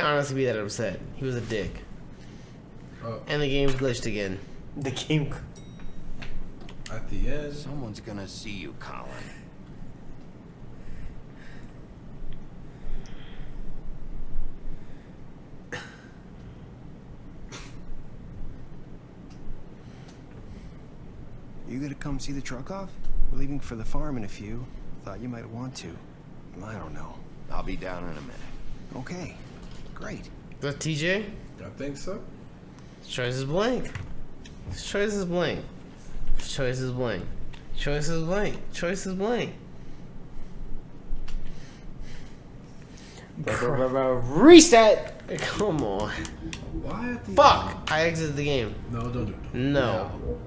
can't honestly be that upset. He was a dick. And the game's glitched again. The game. At the end. Someone's gonna see you, Colin. You gonna come see the truck off? We're leaving for the farm in a few. Thought you might want to. I don't know. I'll be down in a minute. Okay, great. Is that TJ? I think so. His choice is blank. His choice is blank. His choice is blank. Choice is blank. Choice is blank. Reset! Come on. Why at the Fuck! I exited the game. No, don't do it. No.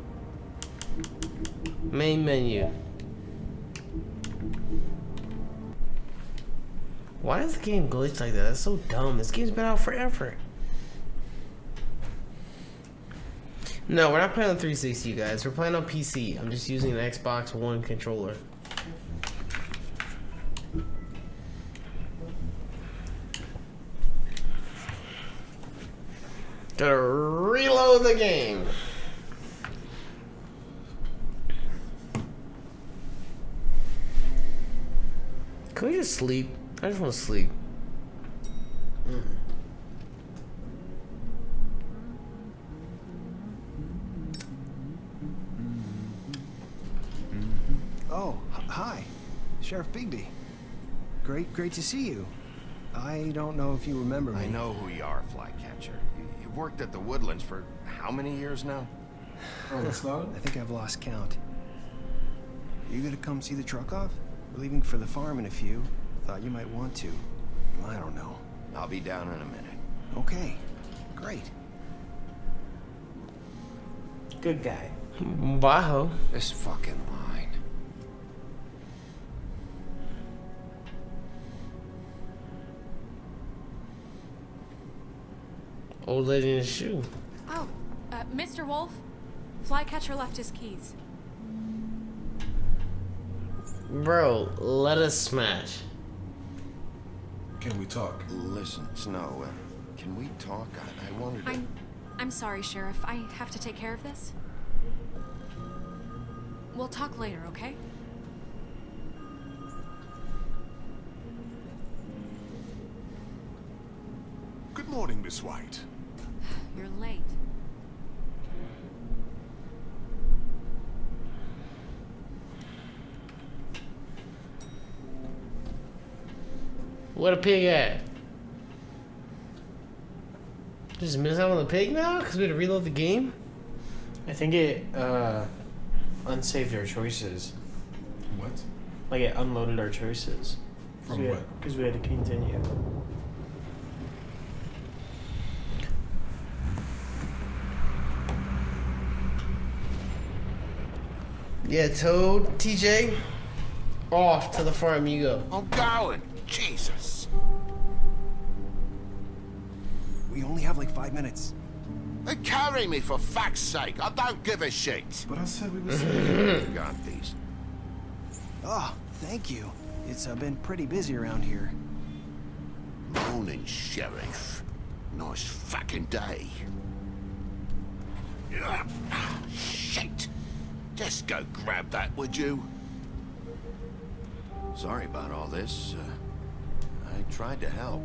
Main menu. Why is the game glitched like that? That's so dumb. This game's been out forever. No, we're not playing on 360, you guys. We're playing on PC. I'm just using an Xbox One controller. Gotta reload the game. Can we just sleep? I just want to sleep. Oh, hi. Sheriff Bigby. Great to see you. I don't know if you remember me. I know who you are, Flycatcher. You worked at the Woodlands for how many years now? Oh, that's not it? I think I've lost count. You gonna come see the truck off? We're leaving for the farm in a few. Thought you might want to. I don't know. I'll be down in a minute. Okay, great. Good guy. Wow. This fucking line. Old lady in a shoe. Oh, Mr. Wolf, Flycatcher left his keys. Bro, let us smash. Can we talk? Listen, Snow, can we talk? I wanted to... I'm sorry, Sheriff. I have to take care of this. We'll talk later, okay? Good morning, Miss White. You're late. What a pig at? Just miss out on the pig now? Because we had to reload the game? I think it unsaved our choices. What? Like it unloaded our choices. From what? Because we had to continue. Yeah, Toad, TJ, off to the farm you go. I'm going. Jesus. We only have like 5 minutes. They carry me for fuck's sake. I don't give a shit. But I said we were Got these. Oh, thank you. It's been pretty busy around here. Morning, Sheriff. Nice fucking day. Shit. Just go grab that, would you? Sorry about all this. I tried to help.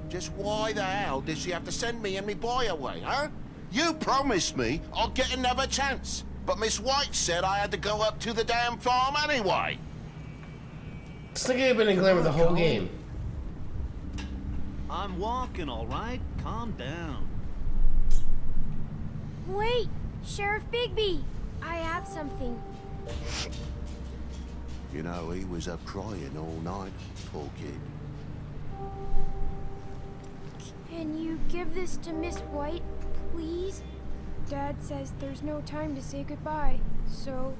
Just why the hell did she have to send me and me boy away, huh? You promised me I'd get another chance, but Miss White said I had to go up to the damn farm anyway. This nigga ain't been in glamour the whole game. I'm walking, all right? Calm down. Wait, Sheriff Bigby, I have something. You know, he was up crying all night, poor kid. Can you give this to Miss White, please? Dad says there's no time to say goodbye, so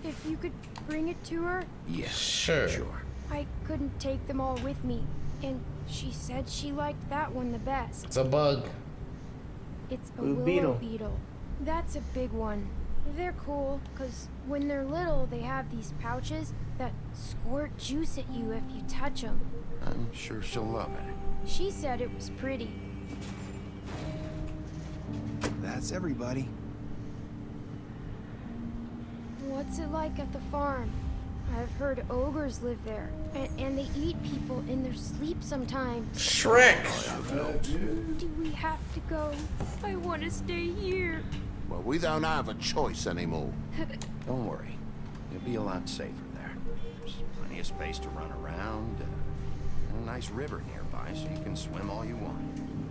if you could bring it to her? Yeah, Sure. I couldn't take them all with me, and she said she liked that one the best. It's a bug. It's a Blue willow beetle. beetle. That's a big one. They're cool, because when they're little, they have these pouches that squirt juice at you if you touch them. I'm sure she'll love it. She said it was pretty. That's everybody. What's it like at the farm? I've heard ogres live there, and they eat people in their sleep sometimes. Shrek. Do we have to go? I want to stay here. Well, we don't have a choice anymore. Don't worry. You'll be a lot safer there. There's plenty of space to run around, and a nice river nearby so you can swim all you want.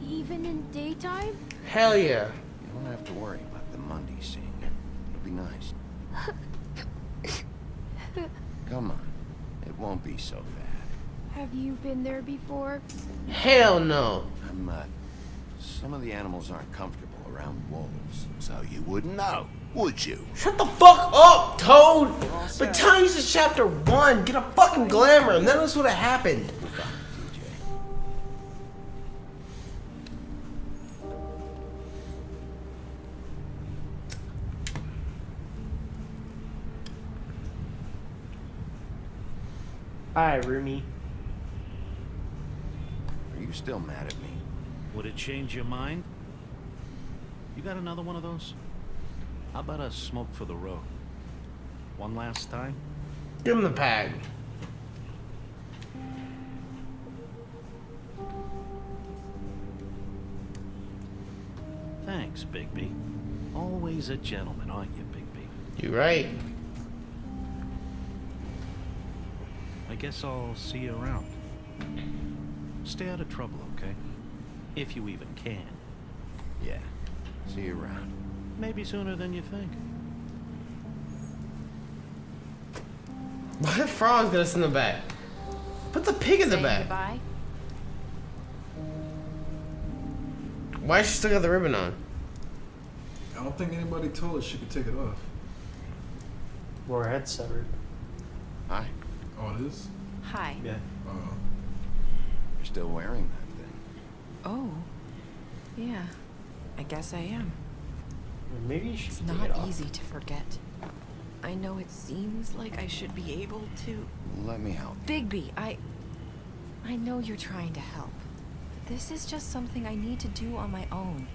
Even in daytime? Hell yeah. You don't have to worry about the Mundy seeing it. It'll be nice. Come on. It won't be so bad. Have you been there before? Hell no. Some of the animals aren't comfortable around wolves. So you wouldn't know, would you? Shut the fuck up, Toad! But time this is chapter 1. Get a fucking glamour. None of this would have happened. TJ. Bye, roomie. Are you still mad at me? Would it change your mind? You got another one of those? How about a smoke for the road? One last time? Give him the pad. Thanks, Bigby. Always a gentleman, aren't you, Bigby? You right. I guess I'll see you around. Stay out of trouble, okay? If you even can. Yeah. See you around. Maybe sooner than you think. Why the frog's got us in the back? Put the pig in the Saying back. goodbye? Why she still got the ribbon on? I don't think anybody told her she could take it off. Well, her head's severed. Hi. Oh, it is? Hi. Yeah. You're still wearing that thing. Oh. Yeah. I guess I am. Maybe you should It's take not it off. easy to forget. I know it seems like I should be able to. Let me help. Bigby, I know you're trying to help. But this is just something I need to do on my own.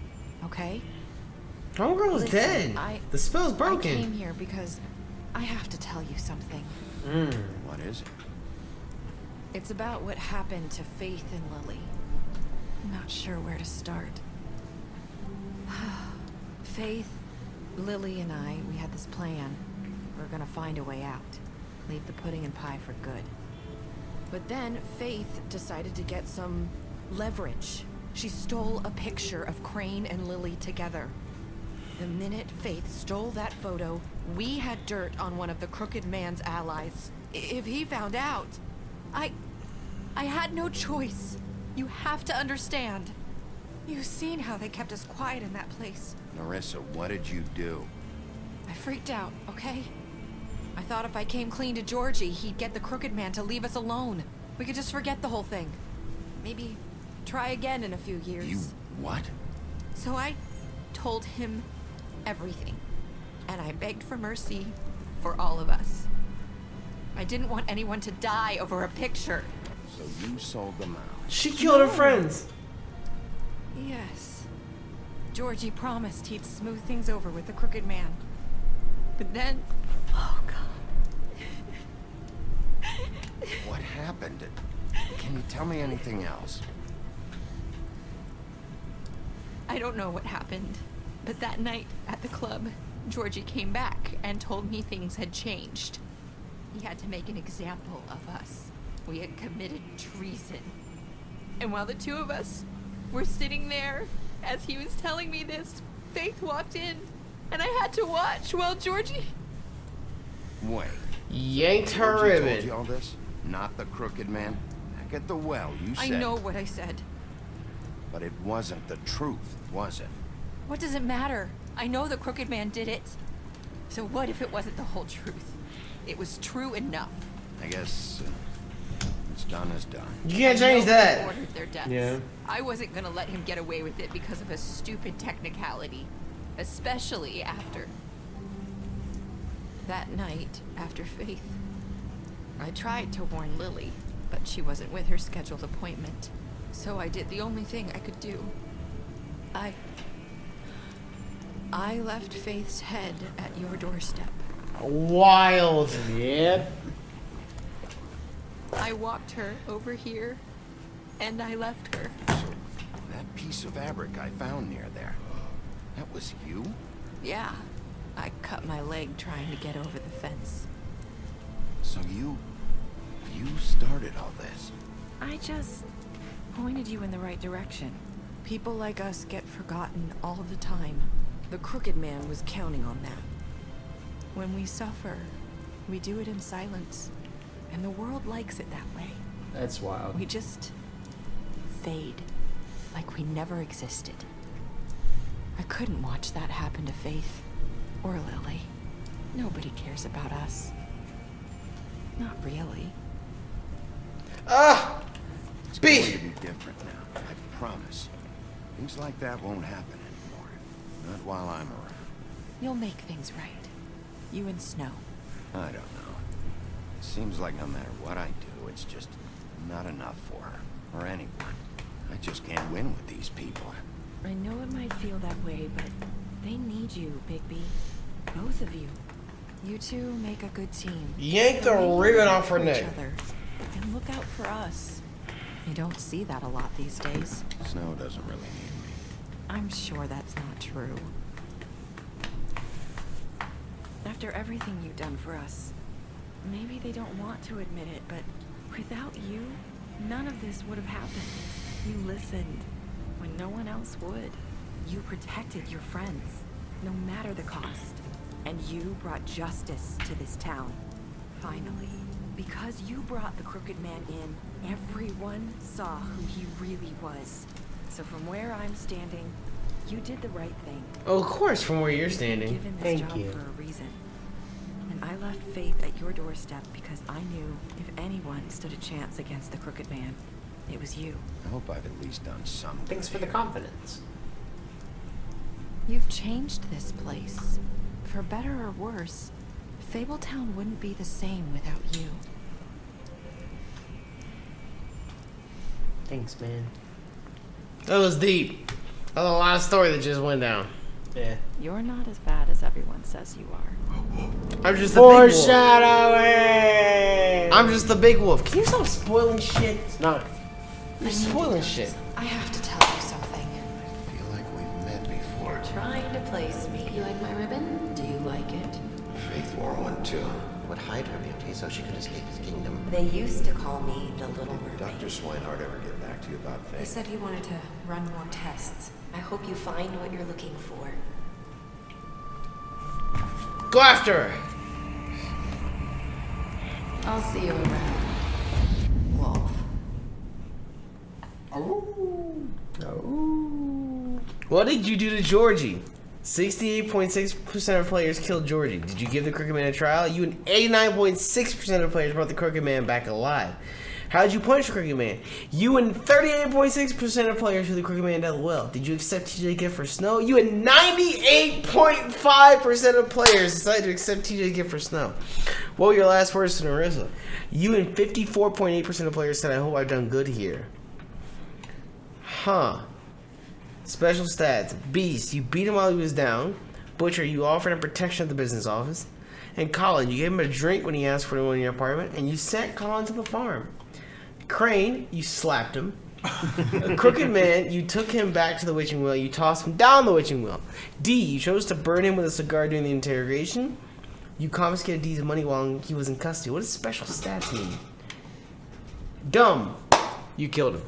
Okay? Homegirl's Listen, dead. The spell's I broken. came here because I have to tell you something. What is it? It's about what happened to Faith and Lily. I'm not sure where to start. Faith, Lily, and I, we had this plan. We're gonna find a way out. Leave the pudding and pie for good. But then Faith decided to get some leverage. She stole a picture of Crane and Lily together. The minute Faith stole that photo, we had dirt on one of the Crooked Man's allies. If he found out, I had no choice. You have to understand. You've seen how they kept us quiet in that place. Narissa, what did you do? I freaked out, okay? I thought if I came clean to Georgie, he'd get the Crooked Man to leave us alone. We could just forget the whole thing. Maybe try again in a few years. You what? So I told him everything. And I begged for mercy for all of us. I didn't want anyone to die over a picture. So you sold them out. She killed her friends. Yes. Georgie promised he'd smooth things over with the Crooked Man. But then... Oh, God. What happened? Can you tell me anything else? I don't know what happened. But that night at the club, Georgie came back and told me things had changed. He had to make an example of us. We had committed treason. And while the two of us were sitting there, as he was telling me this, Faith walked in, and I had to watch while Georgie... Wait. Yanked her Georgie told ribbon. you all this? Not the Crooked Man? Back at the well, you said... I know what I said. But it wasn't the truth, was it? What does it matter? I know the Crooked Man did it. So what if it wasn't the whole truth? It was true enough. I guess... what's done is done. You can't change I know that. he ordered their deaths. Yeah. I wasn't gonna let him get away with it because of a stupid technicality. Especially after... That night, after Faith, I tried to warn Lily, but she wasn't with her scheduled appointment. So I did the only thing I could do. I left Faith's head at your doorstep. Wild. Yep. I walked her over here, and I left her. So, that piece of fabric I found near there, that was you? Yeah, I cut my leg trying to get over the fence. So you started all this? I just pointed you in the right direction. People like us get forgotten all the time. The Crooked Man was counting on that. When we suffer, we do it in silence. And the world likes it that way. That's wild. We just fade, like we never existed. I couldn't watch that happen to Faith or Lily. Nobody cares about us. Not really. It's going to be different now, I promise. Things like that won't happen anymore. Not while I'm around. You'll make things right. You and Snow. I don't know. It seems like no matter what I do, it's just not enough for her, or anyone. I just can't win with these people. I know it might feel that way, but they need you, Bigby. Both of you. You two make a good team. Yank the They'll make ribbon you off her for each neck. other. And look out for us. You don't see that a lot these days. Snow doesn't really need me. I'm sure that's not true. After everything you've done for us, maybe they don't want to admit it, but without you, none of this would have happened. You listened when no one else would. You protected your friends, no matter the cost. And you brought justice to this town. Finally, because you brought the Crooked Man in, everyone saw who he really was. So from where I'm standing, you did the right thing. Oh, of course, from where you're You're standing. given this Thank job you. for a reason. And I left Faith at your doorstep because I knew if anyone stood a chance against the Crooked Man, it was you. I hope I've at least done some Thanks good for the here. confidence. You've changed this place. For better or worse, Fabletown wouldn't be the same without you. Thanks, man. That was deep. That was a lot of story that just went down. Yeah. You're not as bad as everyone says you are. I'm just the big wolf. Foreshadowing! I'm just the big wolf. Can you stop spoiling shit? Not. You're spoiling shit. I have to tell you something. I feel like we've met before. Trying to place me. You like my ribbon? Do you like it? Faith wore one too. Would hide her beauty so she could escape his kingdom. They used to call me the Little Did Mermaid. Dr. Swinehart ever get back to you about He Faith? said he wanted to run more tests. I hope you find what you're looking for. Go after her. I'll see you around, Wolf. What did you do to Georgie? 68.6% of players killed Georgie. Did you give the Crooked Man a trial? You and 89.6% of players brought the Crooked Man back alive. How did you punish the Crooked Man? You and 38.6% of players threw the Crooked Man death well. Did you accept TJ's gift for Snow? You and 98.5% of players decided to accept TJ's gift for Snow. What were your last words to Narissa? You and 54.8% of players said, I hope I've done good here. Huh. Special stats. Beast, you beat him while he was down. Butcher, you offered him protection at the business office. And Colin, you gave him a drink when he asked for one in your apartment, and you sent Colin to the farm. Crane, you slapped him. A Crooked Man, you took him back to the witching wheel. You tossed him down the witching wheel. D, you chose to burn him with a cigar during the interrogation. You confiscated D's money while he was in custody. What does special stats mean? Dumb, you killed him.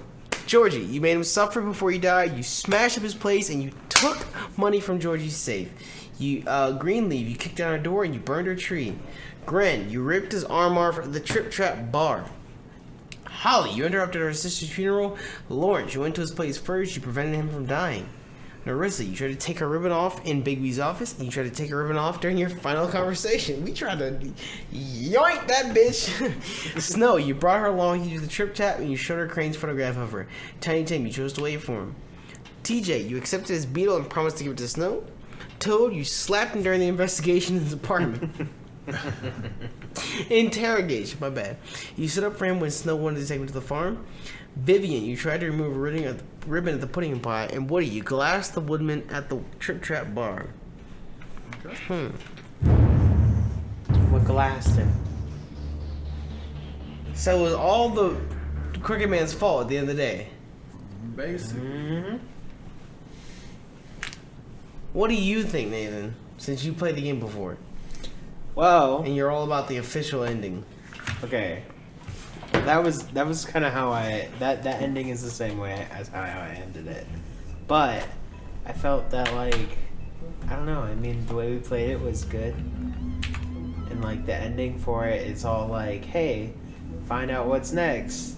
Georgie, you made him suffer before he died. You smashed up his place and you took money from Georgie's safe. You, Greenleaf, you kicked down her door and you burned her tree. Gren, you ripped his arm off the Trip Trap bar. Holly, you interrupted her sister's funeral. Lawrence, you went to his place first. You prevented him from dying. Narissa, you tried to take her ribbon off in Bigby's office, and you tried to take her ribbon off during your final conversation. We tried to yoink that bitch. Snow, you brought her along to the Trip Chat, and you showed her Crane's photograph of her. Tiny Tim, you chose to wait for him. TJ, you accepted his beetle and promised to give it to Snow. Toad, you slapped him during the investigation in his apartment. Interrogation, my bad. You stood up for him when Snow wanted to take him to the farm. Vivian, you tried to remove a ribbon at the pudding pie. And Woody, you glassed the woodman at the Trip Trap bar. Okay. What glassed him? So it was all the Crooked Man's fault at the end of the day. Basically. Mm-hmm. What do you think, Nathan? Since you played the game before. Well, And you're all about the official ending. okay. That was kind of how that ending is the same way as how I ended it. But I felt that, like, I don't know. I mean, the way we played it was good. And, like, the ending for it, it's all like, hey, find out what's next.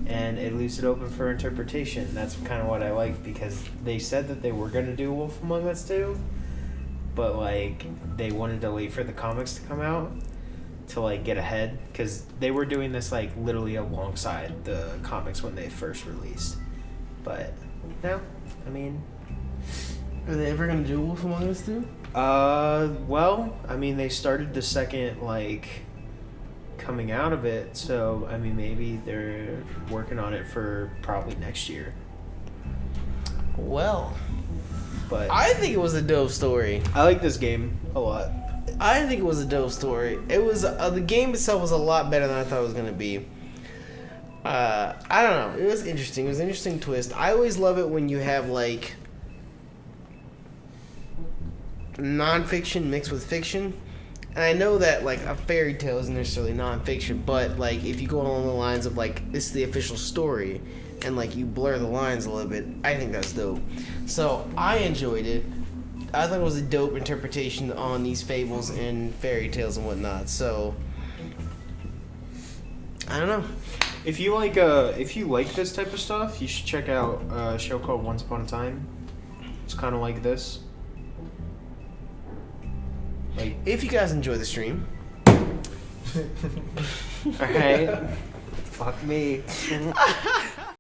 And it leaves it open for interpretation. That's kind of what I like, because they said that they were going to do Wolf Among Us 2. But, like, they wanted to wait for the comics to come out to, like, get ahead. Because they were doing this, like, literally alongside the comics when they first released. But, no. I mean... Are they ever going to do Wolf Among Us 2? Well, I mean, they started the second, like, coming out of it. So, I mean, maybe they're working on it for probably next year. Well... But I think it was a dope story. I like this game a lot. I think it was a dope story. It was the game itself was a lot better than I thought it was gonna be. I don't know. It was interesting. It was an interesting twist. I always love it when you have like nonfiction mixed with fiction. And I know that like a fairy tale isn't necessarily nonfiction, but like if you go along the lines of like this is the official story, and like you blur the lines a little bit, I think that's dope. So I enjoyed it. I thought it was a dope interpretation on these fables and fairy tales and whatnot. So I don't know. If you like this type of stuff, you should check out a show called Once Upon a Time. It's kind of like this. Like, if you guys enjoy the stream, all right, fuck me.